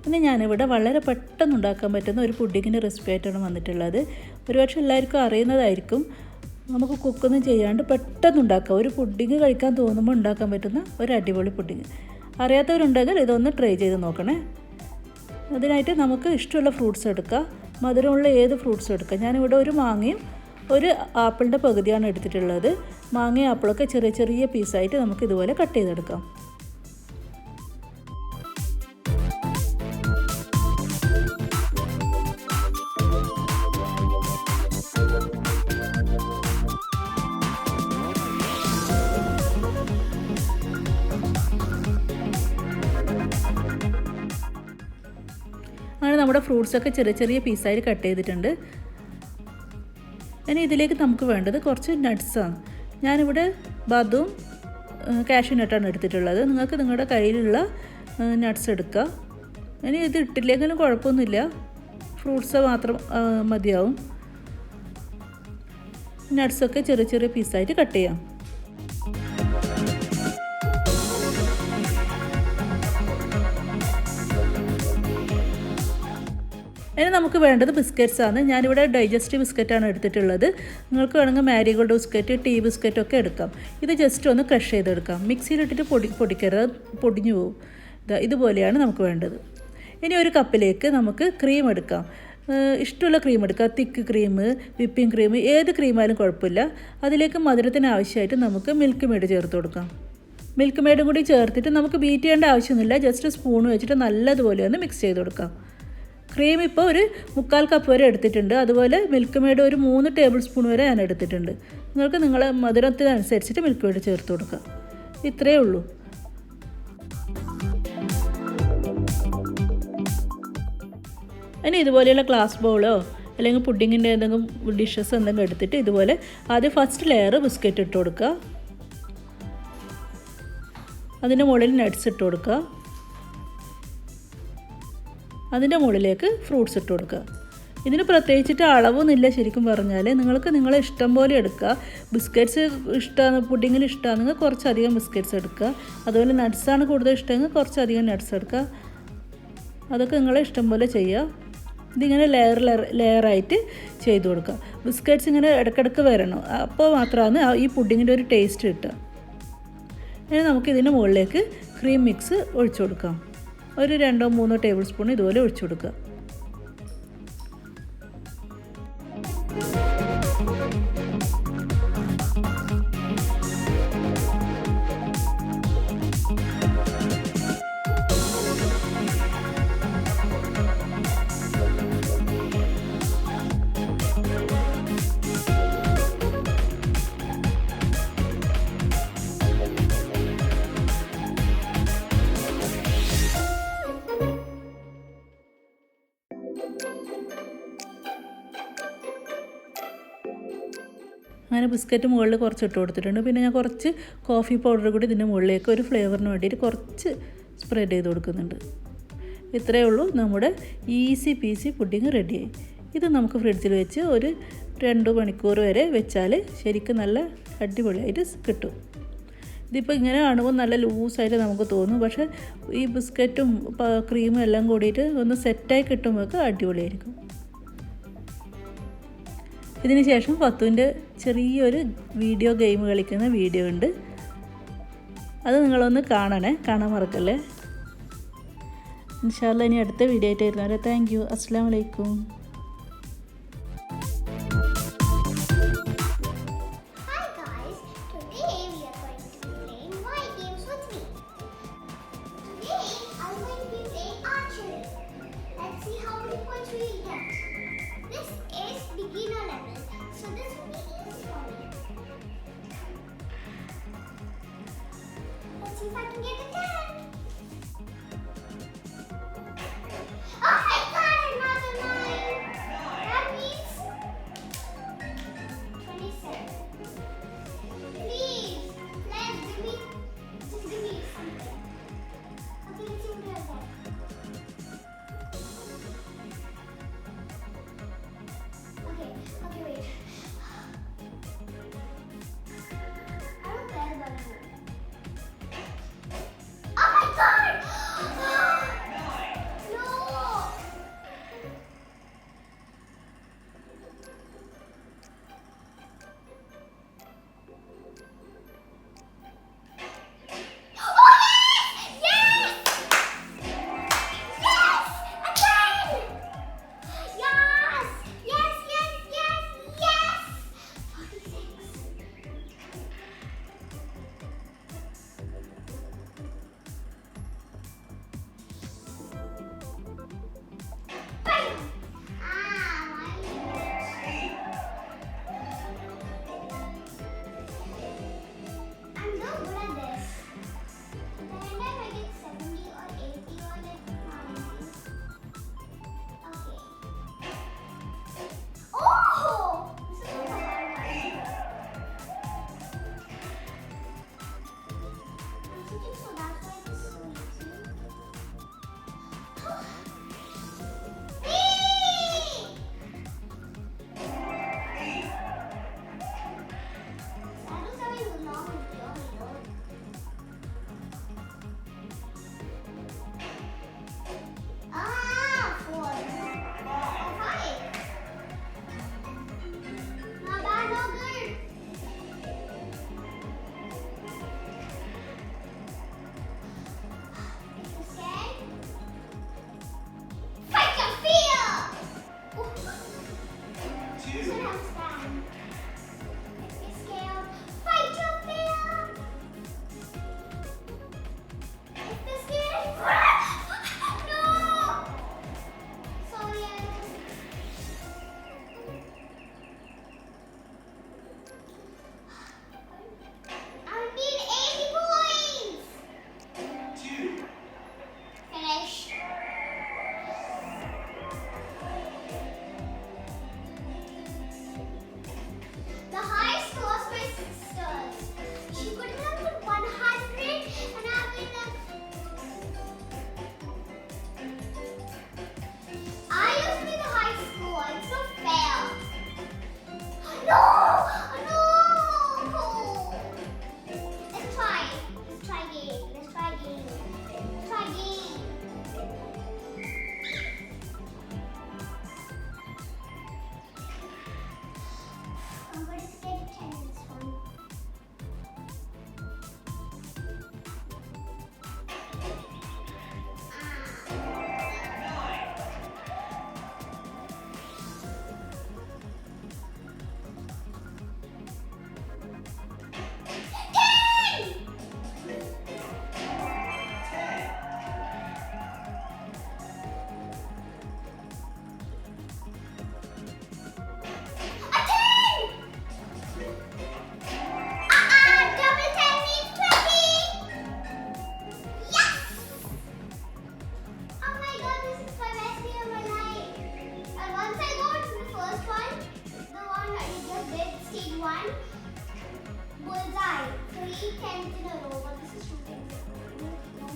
ഇന്ന് ഞാനിവിടെ വളരെ പെട്ടെന്ന് ഉണ്ടാക്കാൻ പറ്റുന്ന ഒരു പുഡിങ്ങിൻ്റെ റെസിപ്പി ആയിട്ടാണ് വന്നിട്ടുള്ളത്. ഒരുപക്ഷെ എല്ലാവർക്കും അറിയുന്നതായിരിക്കും. നമുക്ക് കുക്കൊന്നും ചെയ്യാണ്ട് പെട്ടെന്ന് ഉണ്ടാക്കാം. ഒരു പുഡിങ് കഴിക്കാൻ തോന്നുമ്പോൾ ഉണ്ടാക്കാൻ പറ്റുന്ന ഒരു അടിപൊളി പുഡിങ്. അറിയാത്തവരുണ്ടെങ്കിൽ ഇതൊന്ന് ട്രൈ ചെയ്ത് നോക്കണേ. അതിനായിട്ട് നമുക്ക് ഇഷ്ടമുള്ള ഫ്രൂട്ട്സ് എടുക്കാം. മധുരമുള്ള ഏത് ഫ്രൂട്ട്സും എടുക്കാം. ഞാനിവിടെ ഒരു മാങ്ങയും ഒരു ആപ്പിളിൻ്റെ പകുതിയാണ് എടുത്തിട്ടുള്ളത്. മാങ്ങയും ആപ്പിളൊക്കെ ചെറിയ ചെറിയ പീസായിട്ട് നമുക്ക് ഇതുപോലെ കട്ട് ചെയ്തെടുക്കാം. അങ്ങനെ നമ്മുടെ ഫ്രൂട്ട്സൊക്കെ ചെറിയ ചെറിയ പീസായിട്ട് കട്ട് ചെയ്തിട്ടുണ്ട്. ഇനി ഇതിലേക്ക് നമുക്ക് വേണ്ടത് കുറച്ച് നട്ട്സാണ്. ഞാനിവിടെ ബദാം കാഷ്യൂ നട്ടാണ് എടുത്തിട്ടുള്ളത്. നിങ്ങൾക്ക് നിങ്ങളുടെ കയ്യിലുള്ള നട്ട്സ് എടുക്കുക. ഇനി ഇത് ഇട്ടില്ലെങ്കിലും കുഴപ്പമൊന്നുമില്ല, ഫ്രൂട്ട്സ് മാത്രം മതിയാവും. നട്ട്സൊക്കെ ചെറിയ ചെറിയ പീസായിട്ട് കട്ട് ചെയ്യാം. ഇനി നമുക്ക് വേണ്ടത് ബിസ്ക്കറ്റ്സ് ആണ്. ഞാനിവിടെ ഡൈജസ്റ്റീവ് ബിസ്ക്കറ്റാണ് എടുത്തിട്ടുള്ളത്. നിങ്ങൾക്ക് വേണമെങ്കിൽ മാരിഗോൾഡ് ബിസ്ക്കറ്റ്, ടീ ബിസ്ക്കറ്റൊക്കെ എടുക്കാം. ഇത് ജസ്റ്റ് ഒന്ന് ക്രഷ് ചെയ്തെടുക്കാം. മിക്സിയിലിട്ടിട്ട് പൊടിക്കരുത്, പൊടിഞ്ഞു പോകും. ഇതുപോലെയാണ് നമുക്ക് വേണ്ടത്. ഇനി ഒരു കപ്പിലേക്ക് നമുക്ക് ക്രീം എടുക്കാം. ഇഷ്ടമുള്ള ക്രീം എടുക്കാം. തിക്ക് ക്രീം, വിപ്പിംഗ് ക്രീം, ഏത് ക്രീമായാലും കുഴപ്പമില്ല. അതിലേക്ക് മധുരത്തിന് ആവശ്യമായിട്ട് നമുക്ക് മിൽക്ക് മെയ്ഡ് ചേർത്ത് കൊടുക്കാം. മിൽക്ക് മെയ്ഡും കൂടി ചേർത്തിട്ട് നമുക്ക് ബീറ്റ് ചെയ്യേണ്ട ആവശ്യമൊന്നുമില്ല. ജസ്റ്റ് സ്പൂൺ വെച്ചിട്ട് നല്ലതുപോലെ ഒന്ന് മിക്സ് ചെയ്ത് കൊടുക്കാം. ക്രീം ഇപ്പോൾ ഒരു 3/4 കപ്പ് വരെ എടുത്തിട്ടുണ്ട്. അതുപോലെ മിൽക്ക് മെയ്ഡ് ഒരു 3 ടേബിൾ സ്പൂൺ വരെ ഞാൻ എടുത്തിട്ടുണ്ട്. നിങ്ങൾക്ക് നിങ്ങളെ മധുരത്തിനനുസരിച്ചിട്ട് മിൽക്ക് മെയ്ഡ് ചേർത്ത് കൊടുക്കുക. ഇത്രയേ ഉള്ളൂ. ഇനി ഇതുപോലെയുള്ള ഗ്ലാസ് ബൗളോ അല്ലെങ്കിൽ പുഡിങ്ങിൻ്റെ എന്തെങ്കിലും ഡിഷസ് എന്തെങ്കിലും എടുത്തിട്ട് ഇതുപോലെ ആദ്യം ഫസ്റ്റ് ലെയർ ബിസ്ക്കറ്റ് ഇട്ട് കൊടുക്കുക. അതിൻ്റെ മുകളിൽ നട്ട്സ് ഇട്ട് കൊടുക്കുക. അതിൻ്റെ മുകളിലേക്ക് ഫ്രൂട്ട്സ് ഇട്ട് കൊടുക്കുക. ഇതിന് പ്രത്യേകിച്ചിട്ട് അളവൊന്നുമില്ല. ശരിക്കും പറഞ്ഞാൽ നിങ്ങൾക്ക് നിങ്ങളെ ഇഷ്ടം പോലെ എടുക്കുക. ബിസ്ക്കറ്റ്സ് ഇഷ്ടമാണ്, പുഡിങ്ങിന് ഇഷ്ടമാണെങ്കിൽ കുറച്ചധികം ബിസ്ക്കറ്റ്സ് എടുക്കുക. അതുപോലെ നട്ട്സാണ് കൂടുതൽ ഇഷ്ടമെങ്കിൽ കുറച്ചധികം നട്ട്സ് എടുക്കുക. അതൊക്കെ നിങ്ങളെ ഇഷ്ടം പോലെ ചെയ്യുക. ഇതിങ്ങനെ ലെയറായിട്ട് ചെയ്ത് കൊടുക്കുക. ബിസ്ക്കറ്റ്സ് ഇങ്ങനെ ഇടയ്ക്കിടയ്ക്ക് വരണം. അപ്പോൾ മാത്രമാണ് ഈ പുഡിങ്ങിൻ്റെ ഒരു ടേസ്റ്റ് കിട്ടുക. ഇനി നമുക്കിതിൻ്റെ മുകളിലേക്ക് ക്രീം മിക്സ് ഒഴിച്ചു കൊടുക്കാം. ഒരു 2-3 ടേബിൾ സ്പൂൺ ഇതുപോലെ ഒഴിച്ചു കൊടുക്കുക. അങ്ങനെ ബിസ്ക്കറ്റ് മുകളിൽ കുറച്ച് ഇട്ട് കൊടുത്തിട്ടുണ്ട്. പിന്നെ ഞാൻ കുറച്ച് കോഫി പൗഡർ കൂടി ഇതിൻ്റെ മുകളിലേക്ക് ഒരു ഫ്ലേവറിന് വേണ്ടിയിട്ട് കുറച്ച് സ്പ്രെഡ് ചെയ്ത് കൊടുക്കുന്നുണ്ട്. ഇത്രയേ ഉള്ളൂ. നമ്മുടെ ഈസി പീസി പുഡിങ് റെഡിയായി. ഇത് നമുക്ക് ഫ്രിഡ്ജിൽ വെച്ച് ഒരു 2 മണിക്കൂർ വരെ വെച്ചാൽ ശരിക്കും നല്ല അടിപൊളിയായിട്ട് കിട്ടും. ഇതിപ്പോൾ ഇങ്ങനെ കാണുമ്പോൾ നല്ല ലൂസായിട്ട് നമുക്ക് തോന്നും. പക്ഷേ ഈ ബിസ്ക്കറ്റും ക്രീമും എല്ലാം കൂടിയിട്ട് ഒന്ന് സെറ്റായി കിട്ടുമ്പോൾ അടിപൊളിയായിരിക്കും. ഇതിന് ശേഷം ഫത്തുവിൻ്റെ ചെറിയൊരു വീഡിയോ ഗെയിം കളിക്കുന്ന വീഡിയോ ഉണ്ട്. അത് നിങ്ങളൊന്ന് കാണാൻ മറക്കല്ലേ. ഇൻഷാ അല്ലാഹ് ഇനി അടുത്ത വീഡിയോ ആയിട്ട് വരുന്നവരെ താങ്ക് യു. അസ്സലാമു അലൈക്കും. If I can get a 10. Oh my god, another 9.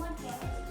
want carrots.